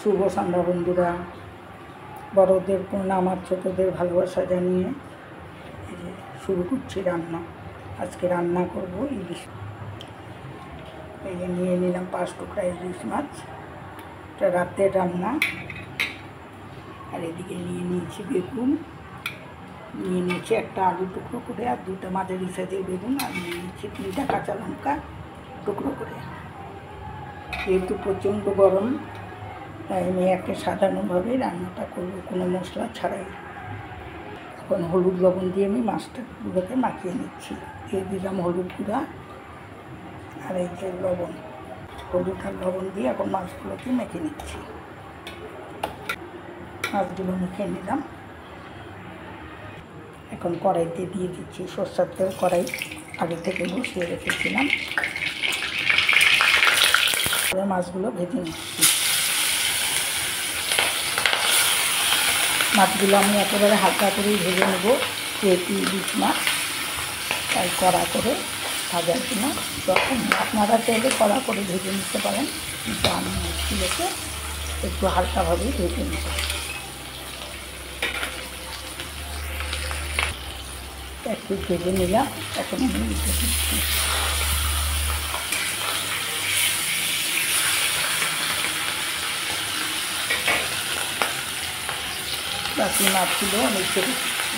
শুভ সন্ধ্যা বন্ধুরা। বড়দের প্রণাম আর ছোটদের ভালোবাসা জানিয়ে শুরু করছি রান্না। আজকে রান্না করব ইলিশ। এই যে নিয়ে নিলাম 5 টুকরা ইলিশ মাছ, এটা রাতের রান্না। আর এদিকে নিয়ে নিয়েছি বেগুন, নিয়ে নিয়েছি একটা আলু টুকরো করে, আর 2টা মাঝারি সাইজের বেগুন, আর নিয়ে নিয়েছি 3টা কাঁচা লঙ্কা টুকরো করে। যেহেতু প্রচণ্ড গরম, তাই আমি একটা সাধারণভাবে রান্নাটা করব, কোনো মশলা ছাড়াই। এখন হলুদ লবণ দিয়ে আমি মাছটাগুলোকে মাখিয়ে নিচ্ছি। দিয়ে দিলাম হলুদ গুঁড়া আর এই যে লবণ। হলুদ আর লবণ দিয়ে এখন মাছগুলোকে মেখে নিচ্ছি। মাছগুলো মেখে নিলাম। এখন কড়াইতে দিয়ে দিচ্ছি সরষের তেল। কড়াই আগে থেকে বসিয়ে রেখেছিলাম। মাছগুলো ভেজে নিচ্ছি। মাছগুলো আমি একেবারে হালকা করেই ভেজে নেব, যেহেতু ইলিশ মাছ, তাই কড়া করে ভাজার জন্য। যখন আপনারা চাইলে কড়া করে ভেজে নিতে পারেন, কিন্তু আমি মাছগুলোকে একটু হালকাভাবেই ভেজে নেব। একটু ভেজে নিলাম, এখন আমি উঠে দিচ্ছি। বাকি মাছগুলো আমি ছেড়ে দিচ্ছি।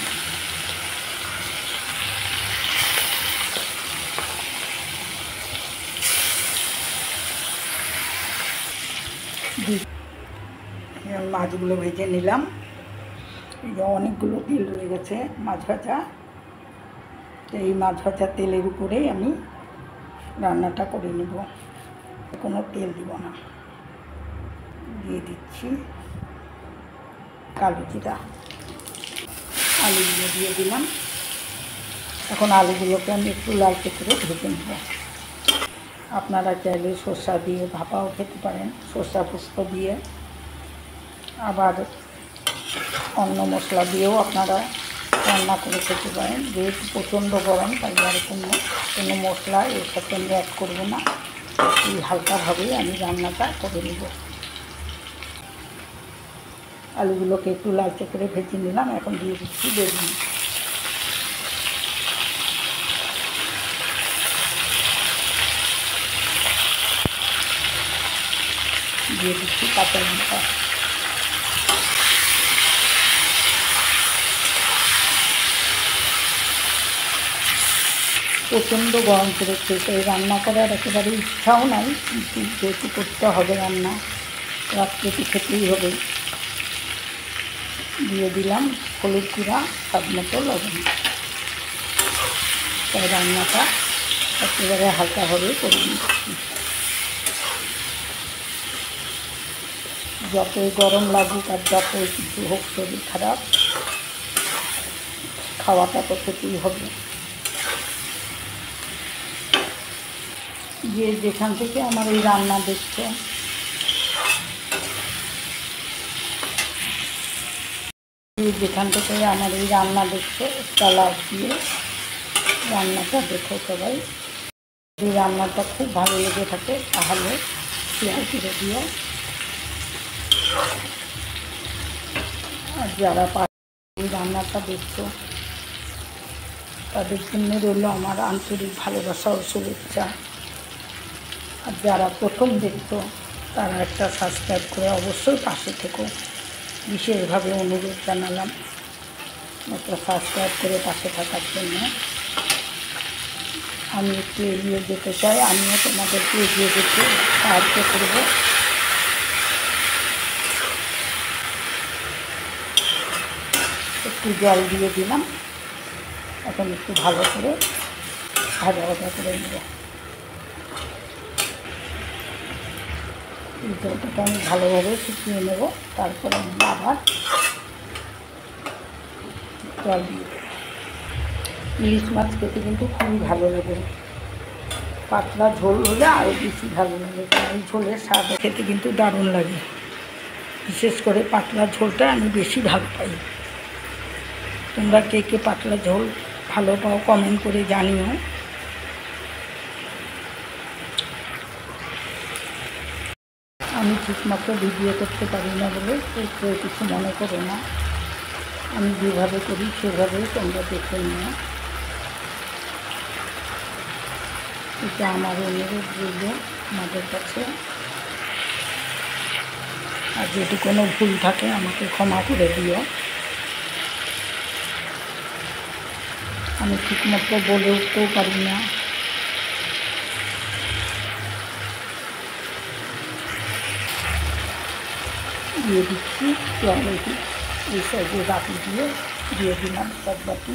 মাছগুলো ভেজে নিলাম। এই যে অনেকগুলো তেল রয়ে গেছে মাছ ভাজা। এই মাছ ভাজা তেলের উপরেই আমি রান্নাটা করে নেব, কোনো তেল দিব না। দিয়ে দিচ্ছি কালো জিরা, আলুগুলো দিয়ে দিলাম। এখন আলুগুলোকে আমি একটু লালচে করে ভেজে নেব। আপনারা চাইলে সর্ষা দিয়ে ভাপাও খেতে পারেন, সর্ষা পোস্ত দিয়ে। আবার অন্য মশলা দিয়েও আপনারা রান্না করে খেতে পারেন। যেহেতু প্রচণ্ড গরম, তাই আর কোনো মশলা এর সাথে আমি অ্যাড করবো না। এই হালকাভাবেই আমি রান্নাটা করে নেব। আলুগুলোকে একটু লালচে করে ভেজে নিলাম। এখন দিয়ে দিচ্ছি বেগুন। দিয়ে দিচ্ছি কাঁচা লঙ্কা। প্রচণ্ড গরম পড়েছে, তাই রান্না করার একেবারে ইচ্ছাও নাই, কিন্তু যেহেতু করতে হবে রান্না, রাত্রে তো খেতেই হবে। দিয়ে দিলাম হলুদ গুঁড়া, স্বাদ মতো লবণ। তাই রান্নাটা একেবারে হালকাভাবে করে নিচ্ছি। যতই গরম লাগুক আর যতই কিছু হোক, শরীর খারাপ, খাওয়াটা তো খেতেই হবে। যে যেখান থেকে আমার এই রান্না দেখছে, যেখান থেকে আমার এই রান্না দেখছে, একটা লাইক দিয়ে রান্নাটা দেখো সবাই। যদি রান্নাটা খুব ভালো লেগে থাকে তাহলে শেয়ার করে দিও। আর যারা এই রান্নাটা দেখছো, তাদের জন্য রইল আমার আন্তরিক ভালোবাসা ও শুভেচ্ছা। আর যারা প্রথম দেখছো, তারা একটা সাবস্ক্রাইব করে অবশ্যই পাশে থেকো, বিশেষভাবে অনুরোধ জানালাম একটা সাবস্ক্রাইব করে পাশে থাকার জন্য। আমি একটু এগিয়ে যেতে চাই, আমিও তোমাদেরকে এগিয়ে যেতে সাহায্য করব। একটু জল দিয়ে দিলাম। এখন একটু ভালো করে ভাজা ভাজা করে নেব। এই জলটাকে আমি ভালোভাবে শুকিয়ে নেব, তারপরে আমি আবার জল দিয়ে দেব। ইলিশ মাছ খেতে কিন্তু খুবই ভালো লাগে। পাতলা ঝোল হলে আরও বেশি ভালো লাগে। এই ঝোলের স্বাদ খেতে কিন্তু দারুণ লাগে। বিশেষ করে পাতলা ঝোলটা আমি বেশি ভালো পাই। তোমরা কে কে পাতলা ঝোল ভালো পাও কমেন্ট করে জানিও। আমি ঠিকমতো ভিডিও করতে পারি না বলে কেউ কিছু মনে করো না। আমি যেভাবে করি সেভাবেই তোমরা দেখে নিও। এটা আমার অনুরোধ রইল আমাদের কাছে। আর যদি কোনো ভুল থাকে আমাকে ক্ষমা করে দিও। আমি ঠিকমতো বলে উঠতেও পারি না। দিয়ে দিচ্ছি জল, এই সাইডে বাটি দিয়ে দিলাম 1 বাটি।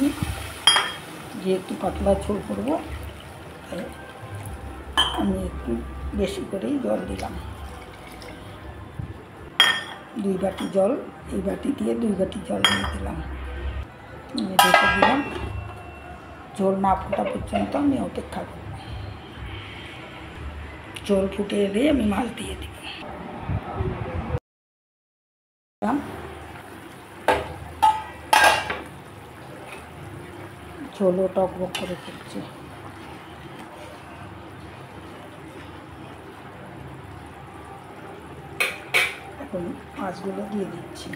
যেহেতু পাতলা ঝোল করবো তাই আমি একটু বেশি করেই জল দিলাম। 2 বাটি জল, এই বাটি দিয়ে 2 বাটি জল দিয়ে দিলাম। ঢেকে দিলাম। ঝোল না ফোটা পর্যন্ত আমি অপেক্ষা করব। ঝোল ফুটে এলে আমি মাছ দিয়ে দিব। ঝোলও টকবক করে ফুটছে। এখন মাছগুলো দিয়ে দিচ্ছি।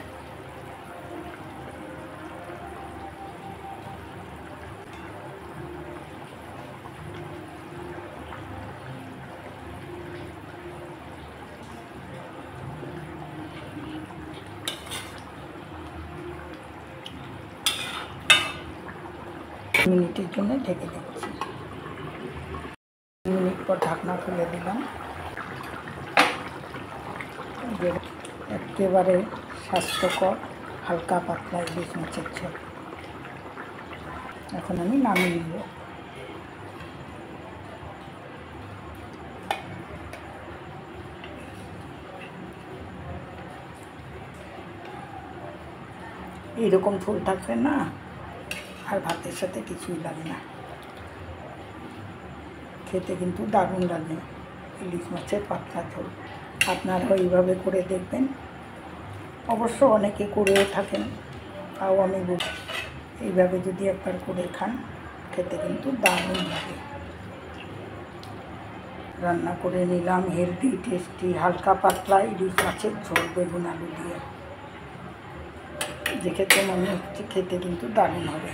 মিনিটের জন্য ঢেকে দিচ্ছি। 2 মিনিট পর ঢাকনা খুলে দিলাম। একেবারে স্বাস্থ্যকর হালকা পাতলা ইলিশ মাছের ঝোল। এখন আমি নামিয়ে নিব। এইরকম ঝোল থাকলে না আর ভাতের সাথে কিছুই লাগে না। খেতে কিন্তু দারুণ লাগে ইলিশ মাছের পাতলা ঝোল। আপনারাও এইভাবে করে দেখবেন। অবশ্য অনেকে করেও থাকেন, তাও আমি বলি এইভাবে যদি একবার করে খান খেতে কিন্তু দারুণ লাগে। রান্না করে নিলাম হেলদি টেস্টি হালকা পাতলা ইলিশ মাছের ঝোল বেগুন আলু দিয়ে। যে খেতে মনে হচ্ছে খেতে কিন্তু দারুণ হবে।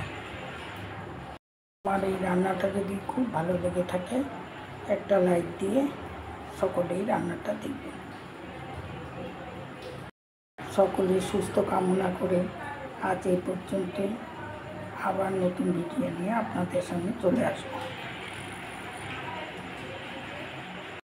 আমার এই রান্নাটা যদি খুব ভালো লেগে থাকে একটা লাইক দিয়ে সকলেই রান্নাটা দেখবেন। সকলের সুস্থ কামনা করে আজ এই পর্যন্তই। আবার নতুন ভিডিও নিয়ে আপনাদের সামনে চলে আসবো।